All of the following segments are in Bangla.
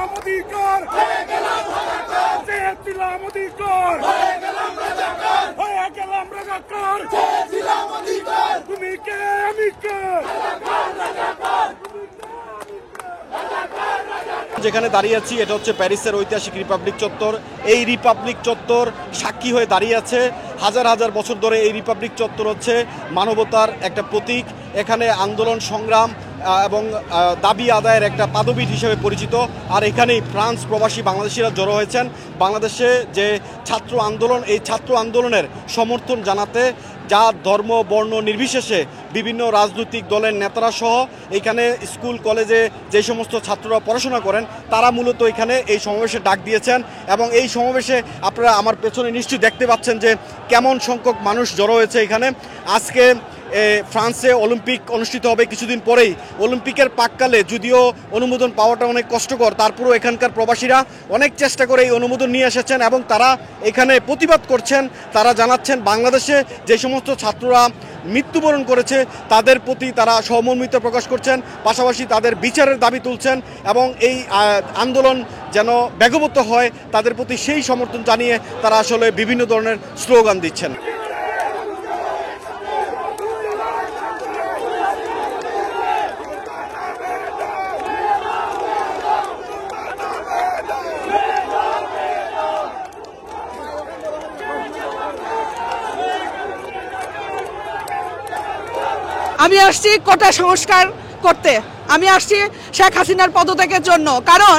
চেয়েছিলাম অধিকার, চেয়েছিলাম অধিকার, হয়ে গেলাম রাজাকার। তুমি কে আমি কে? যেখানে দাঁড়িয়ে আছি এটা হচ্ছে প্যারিসের ঐতিহাসিক রিপাবলিক চত্বর। এই রিপাবলিক চত্বর সাক্ষী হয়ে দাঁড়িয়ে আছে হাজার হাজার বছর ধরে। এই রিপাবলিক চত্বর হচ্ছে মানবতার একটা প্রতীক। এখানে আন্দোলন সংগ্রাম এবং দাবি আদায়ের একটা পাদপীঠ হিসেবে পরিচিত। আর এখানেই ফ্রান্স প্রবাসী বাংলাদেশিরা জড়ো হয়েছেন বাংলাদেশে যে ছাত্র আন্দোলন, এই ছাত্র আন্দোলনের সমর্থন জানাতে যা ধর্ম বর্ণ নির্বিশেষে বিভিন্ন রাজনৈতিক দলের নেতারা সহ এখানে স্কুল কলেজে যে সমস্ত ছাত্ররা পড়াশোনা করেন তারা মূলত এখানে এই সমাবেশে ডাক দিয়েছেন। এবং এই সমাবেশে আপনারা আমার পেছনে নিশ্চয়ই দেখতে পাচ্ছেন যে কেমন সংখ্যক মানুষ জড়ো হয়েছে এখানে। আজকে ফ্রান্সে অলিম্পিক অনুষ্ঠিত হবে কিছুদিন পরেই। অলিম্পিকের পাককালে যদিও অনুমোদন পাওয়াটা অনেক কষ্টকর, তারপরেও এখানকার প্রবাসীরা অনেক চেষ্টা করে এই অনুমোদন নিয়ে এসেছেন এবং তারা এখানে প্রতিবাদ করছেন। তারা জানাচ্ছেন বাংলাদেশে যে সমস্ত ছাত্ররা মৃত্যুবরণ করেছে তাদের প্রতি তারা সহমর্মিতা প্রকাশ করছেন, পাশাপাশি তাদের বিচারের দাবি তুলছেন এবং এই আন্দোলন যেন বেগবত হয় তাদের প্রতি সেই সমর্থন জানিয়ে তারা আসলে বিভিন্ন ধরনের স্লোগান দিচ্ছেন। আমি আসছি কোটা সংস্কার করতে, আমি আসছি শেখ হাসিনার পদত্যাগের জন্য। কারণ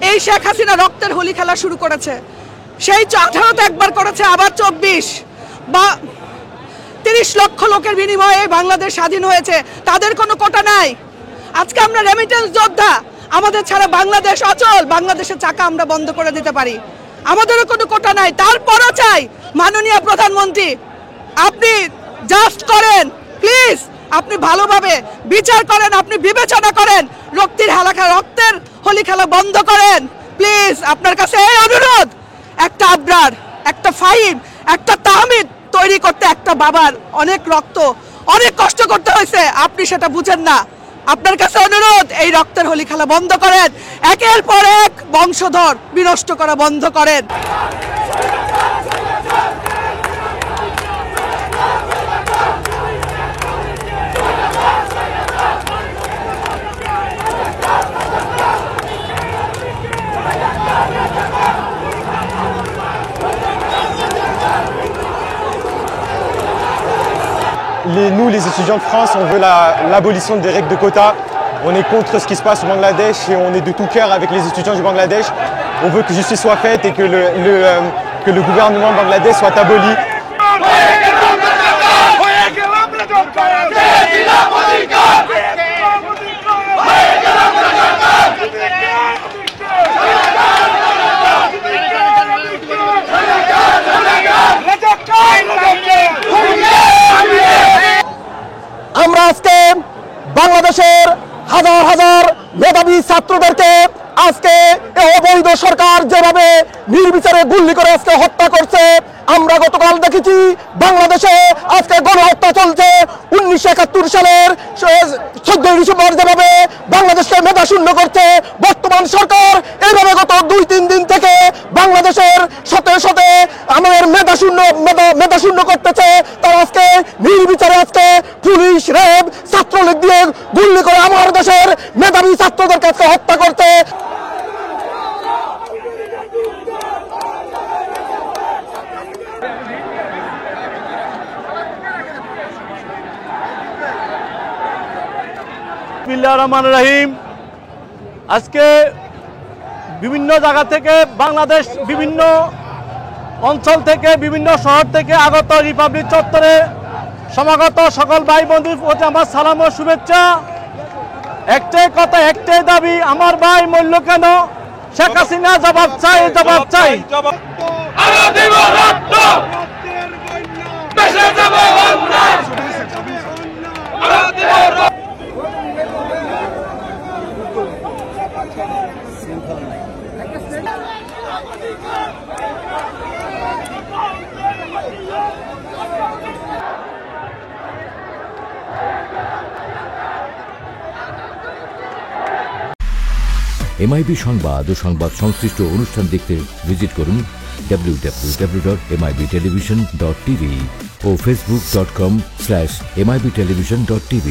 এই শেখ হাসিনা রক্তের হোলি খেলা শুরু করেছে। সেই 18তে একবার করেছে, আবার 24 বা 30 লক্ষ লোকের বিনিময়ে বাংলাদেশ স্বাধীন হয়েছে। তাদের কোনো কোটা নাই। আজকে আমরা রেমিটেন্স যোদ্ধা, আমাদের ছাড়া বাংলাদেশ অচল। বাংলাদেশের চাকা আমরা বন্ধ করে দিতে পারি, আমাদেরও কোনো কোটা নাই। তারপরও চাই মাননীয় প্রধানমন্ত্রী আপনি জাস্ট করেন, প্লিজ আপনি ভালোভাবে বিচার করেন, আপনি বিবেচনা করেন, রক্তের হোলি খেলা বন্ধ করেন প্লিজ। আপনার কাছে এই অনুরোধ। একটা আবরার, একটা ফাহিম, একটা তাহমিদ তৈরি করতে একটা বাবার অনেক রক্ত, অনেক কষ্ট করতে হয়েছে, আপনি সেটা বুঝেন না। আপনার কাছে অনুরোধ, এই রক্তের হোলি খেলা বন্ধ করেন, একের পর এক বংশধর বিনষ্ট করা বন্ধ করেন। Nous, les étudiants de France, on veut l'abolition des règles de quotas. On est contre ce qui se passe au Bangladesh et on est de tout cœur avec les étudiants du Bangladesh. On veut que justice soit faite et que le gouvernement Bangladesh soit aboli. আমরা আজকে বাংলাদেশের হাজার হাজার মেধাবী ছাত্রদেরকে আজকে অবৈধ সরকার যেভাবে নির্বিচারে গুলি করে আজকে হত্যা করছে, আমরা গতকাল দেখেছি বাংলাদেশে আজকে গণহত্যা চলছে। 1971 সালের 14 ডিসেম্বর যেভাবে বাংলাদেশকে মেধা শূন্য করছে বর্তমান সরকার, এইভাবে গত 2-3 দিন থেকে বাংলাদেশের সাথে সাথে আমাদের মেধা শূন্য করতেছে। তারা আজকে নির্বিচারে আজকে পুলিশ, র্যাব, ছাত্রলীগ দিয়ে গুলি করে আমার দেশের মেধাবী ছাত্রদেরকে আজকে হত্যা করতে। বিসমিল্লাহির রহমানির রহিম। আজকে বিভিন্ন জায়গা থেকে বাংলাদেশ বিভিন্ন অঞ্চল থেকে বিভিন্ন শহর থেকে আগত রিপাবলিক চত্বরে সমাগত সকল ভাই বন্ধুর প্রতি আমার সালাম ও শুভেচ্ছা। একটাই কথা, একটাই দাবি, আমার ভাই মূল্য কেন? শেখ হাসিনা জবাব চাই, জবাব চাই। এমআইবি সংবাদ ও সংবাদ সংশ্লিষ্ট অনুষ্ঠান দেখতে ভিজিট করুন www.mibtelevision.tv ও facebook.com/mibtelevision.tv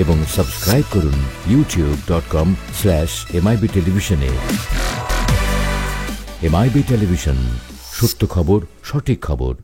এবং সাবস্ক্রাইব করুন youtube.com/mibtelevision এ। এমআইবি টেলিভিশন, সত্য খবর, সঠিক খবর।